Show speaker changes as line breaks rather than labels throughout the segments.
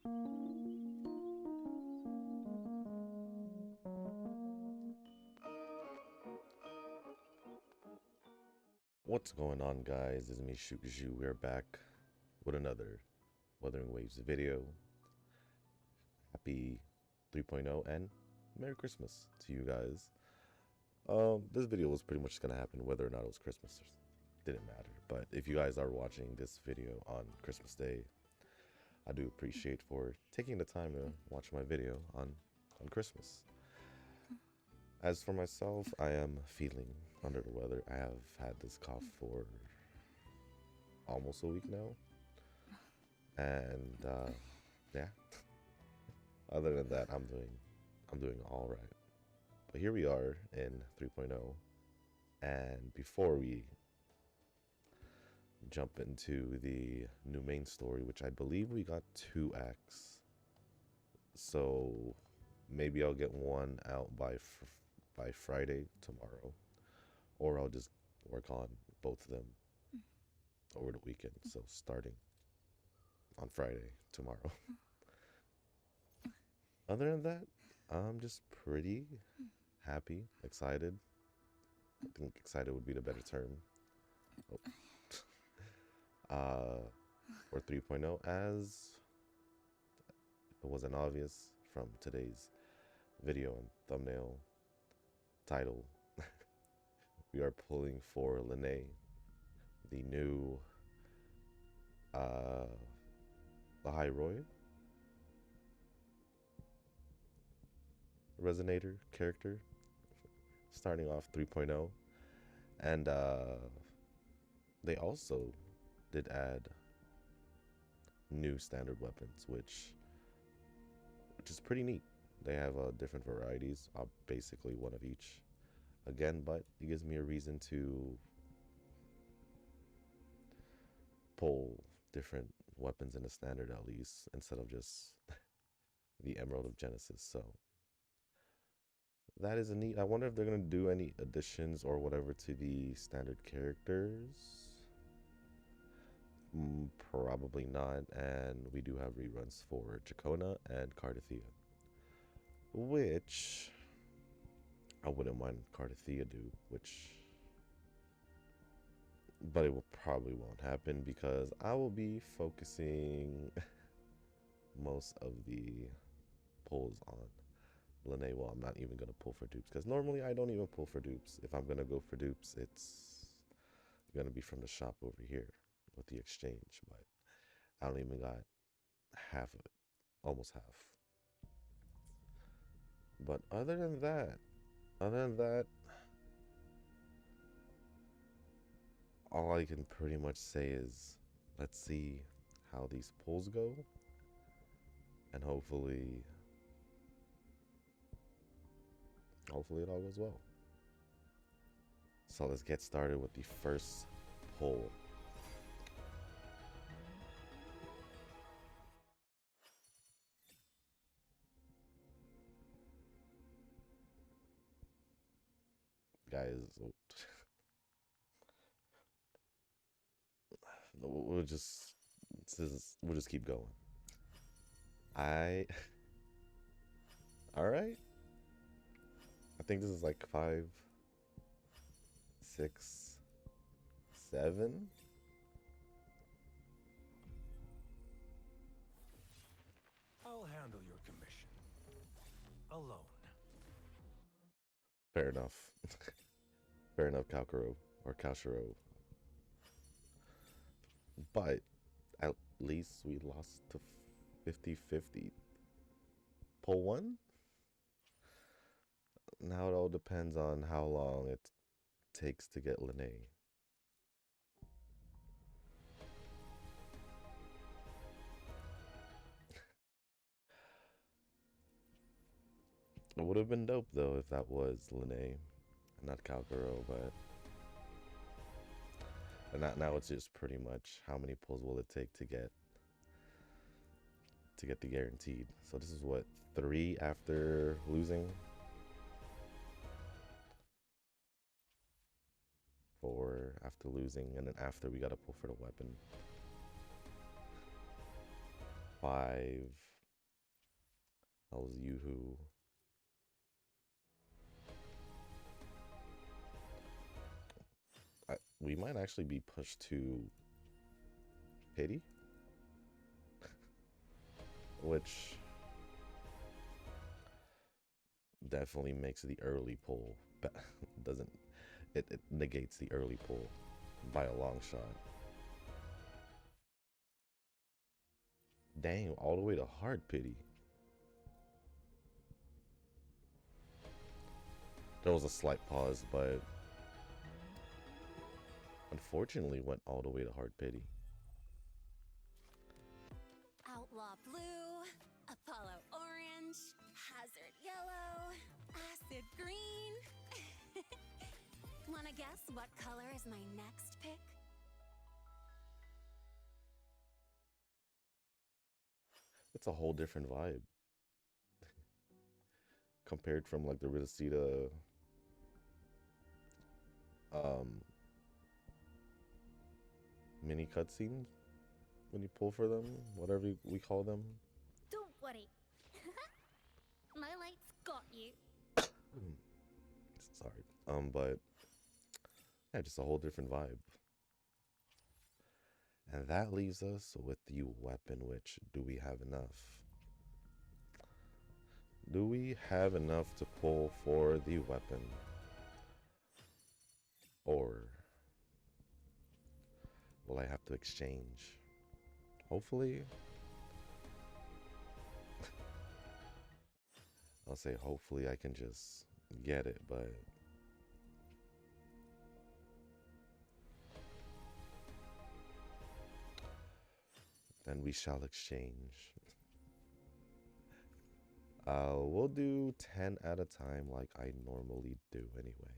What's going on, guys? It's me, Shukaju. We're back with another Wuthering Waves video. Happy 3.0 and Merry Christmas to you guys. This video was pretty much gonna happen whether or not it was Christmas. Didn't matter. But if you guys are watching this video on Christmas Day, I do appreciate for taking the time to watch my video on Christmas. As for myself, I am feeling under the weather. I have had this cough for almost a week now, and yeah. Other than that, I'm doing all right. But here we are in 3.0, and before we jump into the new main story, which I believe we got 2 acts, so maybe I'll get one out by Friday tomorrow, or I'll just work on both of them over the weekend. So starting on Friday tomorrow. Other than that, I'm just pretty happy, excited. I think excited would be the better term. For 3.0, as it wasn't obvious from today's video and thumbnail title, we are pulling for Lynae, the new High Roy resonator character, starting off 3.0, and they also did add new standard weapons, which is pretty neat. They have different varieties, basically one of each again, but it gives me a reason to pull different weapons in the standard, at least, instead of just the Emerald of Genesis. So that is a neat. I wonder if they're gonna do any additions or whatever to the standard characters. Probably not. And we do have reruns for Jacona and Cardathea, which I wouldn't mind Cardathea do, but it will probably won't happen because I will be focusing most of the pulls on Lynae. Well, I'm not even going to pull for dupes because normally I don't even pull for dupes. If I'm going to go for dupes, it's going to be from the shop over here with the exchange, but I don't even got half of it, almost half. But other than that, all I can pretty much say is let's see how these pulls go, and hopefully it all goes well. So let's get started with the first pull. Guys, we'll just keep going. All right. I think this is like 5, 6, 7.
I'll handle your commission alone.
Fair enough. Fair enough, Kalkaro or Kalshiro. But at least we lost to 50-50. Pull 1? Now it all depends on how long it takes to get Lynae. It would have been dope though if that was Lynae, not Kalkaro, but now it's just pretty much how many pulls will it take to get the guaranteed. So this is what, 3 after losing? 4 after losing, and then after we gotta pull for the weapon. 5 That was you who. We might actually be pushed to pity, which definitely makes the early pull. Doesn't it negates the early pull by a long shot. Dang, all the way to hard pity. There was a slight pause, but unfortunately went all the way to hard pity.
Outlaw blue, Apollo orange, hazard yellow, acid green. Wanna guess what color is my next pick?
It's a whole different vibe compared from like the Rizicida mini cutscenes when you pull for them, whatever we call them.
Don't worry. My light's got you.
Sorry. But yeah, just a whole different vibe. And that leaves us with the weapon, which do we have enough? Do we have enough to pull for the weapon? Or will I have to exchange? Hopefully. I'll say hopefully I can just get it, but then we shall exchange. We'll do 10 at a time like I normally do anyway.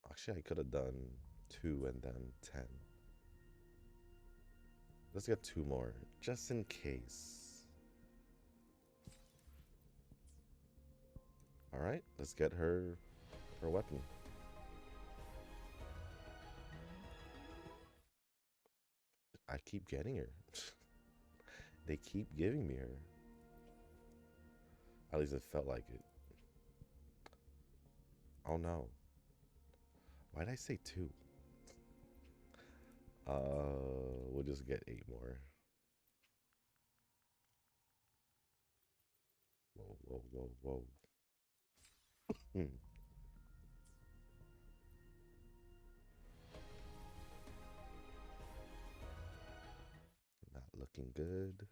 Actually, I could have done 2 and then 10. Let's get 2 more, just in case. All right, let's get her weapon. I keep getting her. They keep giving me her. At least it felt like it. Oh no. Why did I say 2? We'll just get 8 more. Whoa, whoa, whoa, whoa. Not looking good.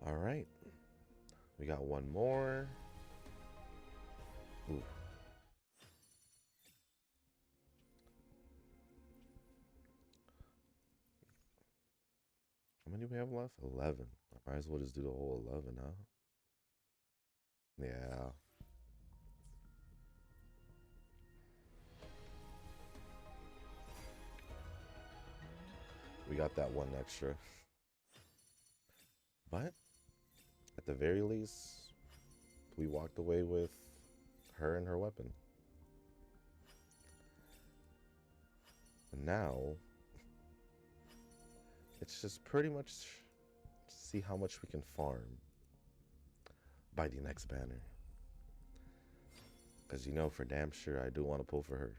All right. We got 1 more. Ooh. How many do we have left? 11. I might as well just do the whole 11, huh? Yeah. We got that 1 extra. But at the very least, we walked away with her and her weapon. And now, it's just pretty much see how much we can farm by the next banner. Because you know for damn sure I do want to pull for her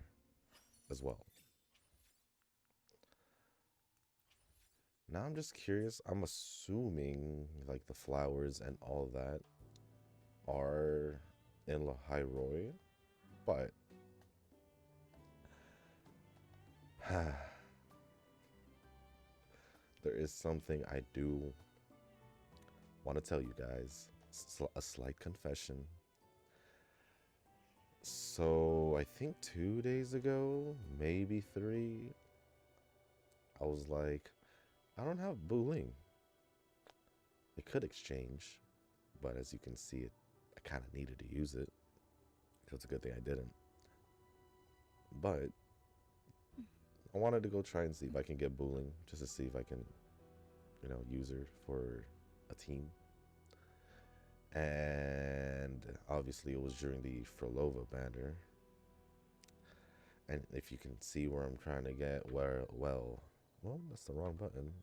as well. Now I'm just curious. I'm assuming like the flowers and all that are in Lynae, but there is something I do want to tell you guys. A slight confession. So I think 2 days ago, maybe 3, I was like, I don't have Booling. It could exchange, but as you can see, I kind of needed to use it. So it's a good thing I didn't. But I wanted to go try and see if I can get Booling, just to see if I can, use her for a team. And obviously it was during the Frolova banner. And if you can see where I'm trying to get, well, that's the wrong button.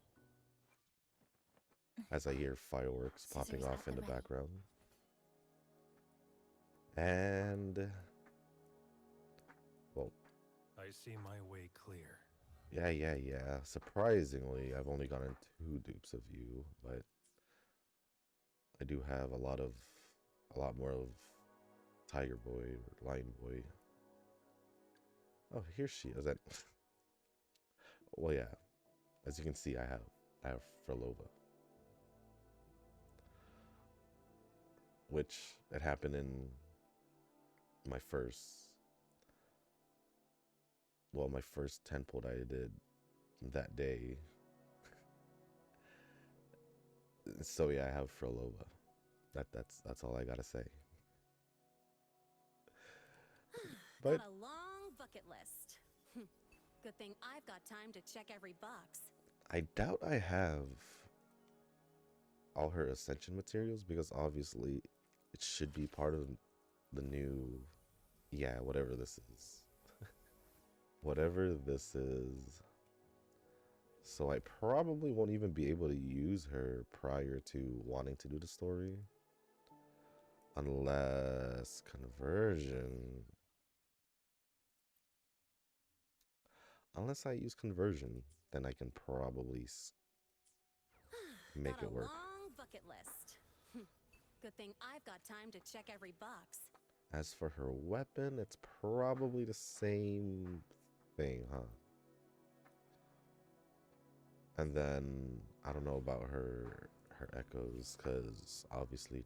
As I hear fireworks popping off in the background. And, well,
I see my way clear.
yeah. Surprisingly, I've only gotten 2 dupes of you, but I do have a lot more of Tiger Boy or Lion Boy. Oh, here she is. Well, yeah. As you can see, I have Frolova, which it happened in my first 10 pull that I did that day. So yeah, I have Frolova. That's all I gotta say. But
Got a long bucket list. Good thing I've got time to check every box.
I doubt I have all her ascension materials, because obviously it should be part of the new, whatever this is. Whatever this is. So I probably won't even be able to use her prior to wanting to do the story. Unless conversion. Unless I use conversion, then I can probably make it work.
Got a long bucket list. Good thing I've got time to check every box.
As for her weapon, it's probably the same thing, huh? And then I don't know about her echoes, because obviously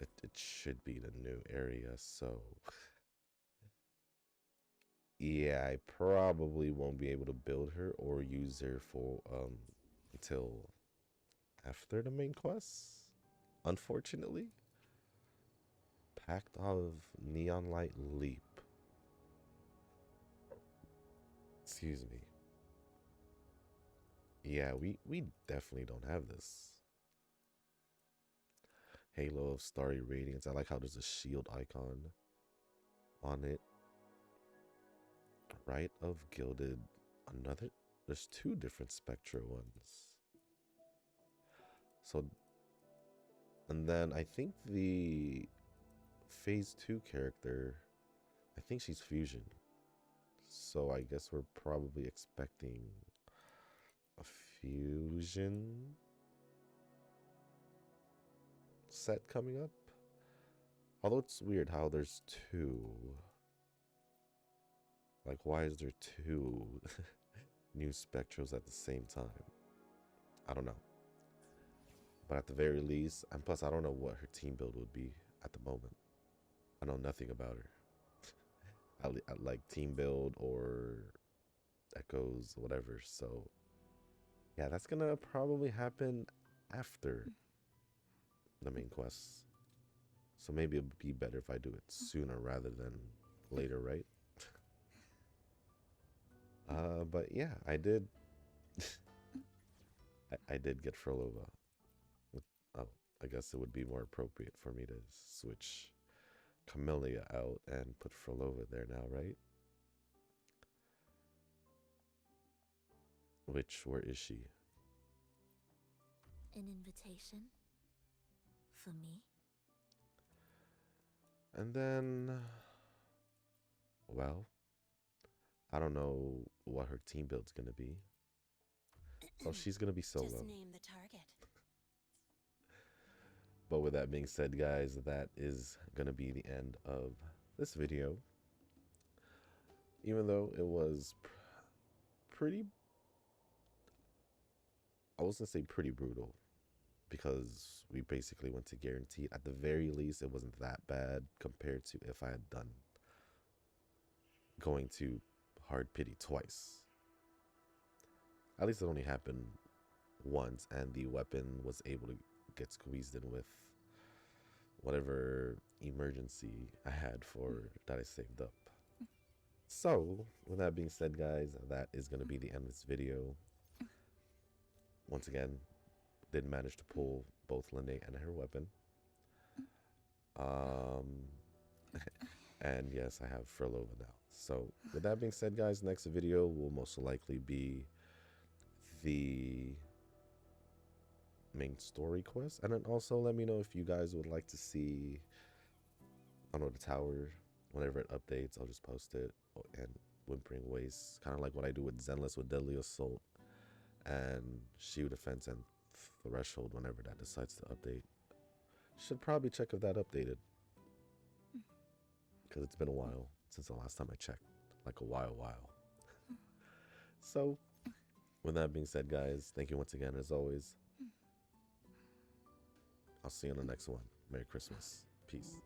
it should be the new area, so yeah, I probably won't be able to build her or use her for until after the main quest, unfortunately. Pact of Neon Light Leap. Excuse me. Yeah, we definitely don't have this. Halo of Starry Radiance. I like how there's a shield icon on it. Rite of Gilded. There's 2 different Spectra ones. So, and then I think the Phase 2 character, I think she's fusion. So I guess we're probably expecting a fusion set coming up. Although it's weird how there's 2. Like, why is there 2 new Spectros at the same time? I don't know. But at the very least, and plus I don't know what her team build would be at the moment. I know nothing about her. I like team build or echoes, whatever. So yeah, that's gonna probably happen after the main quest. So maybe it would be better if I do it sooner rather than later, right? But yeah, I did. I did get Frolova. Oh, I guess it would be more appropriate for me to switch Camellia out and put Frolova there now, right? Where is she?
An invitation? For me?
And then, well, I don't know what her team build's gonna be. Oh, she's gonna be solo.
Just name the target.
But with that being said, guys, that is gonna be the end of this video. Even though it was pretty, I was gonna say pretty brutal, because we basically went to guaranteed. At the very least, it wasn't that bad compared to if I had done going to hard pity twice. At least it only happened once, and the weapon was able to get squeezed in with whatever emergency I had for that I saved up. So, with that being said, guys, that is going to be the end of this video. Once again, did manage to pull both Lynae and her weapon. And yes, I have furlough now. So with that being said, guys, next video will most likely be the main story quest. And then also let me know if you guys would like to see, I don't know, the tower. Whenever it updates, I'll just post it. And Wuthering Waves, kind of like what I do with Zenless with Deadly Assault and Shield Defense and Threshold whenever that decides to update. Should probably check if that updated, because it's been a while since the last time I checked, like a while. So with that being said, guys, thank you once again as always. I'll see you on the next one. Merry Christmas. Peace.